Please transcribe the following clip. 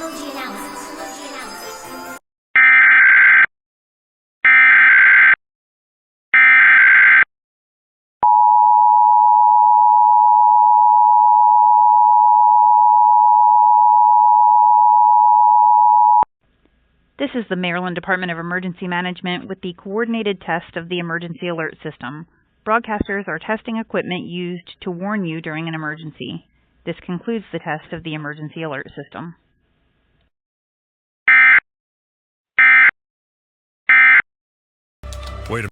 Synergy analysis. This is the Maryland Department of Emergency Management with the coordinated test of the emergency alert system. Broadcasters are testing equipment used to warn you during an emergency. This concludes the test of the emergency alert system.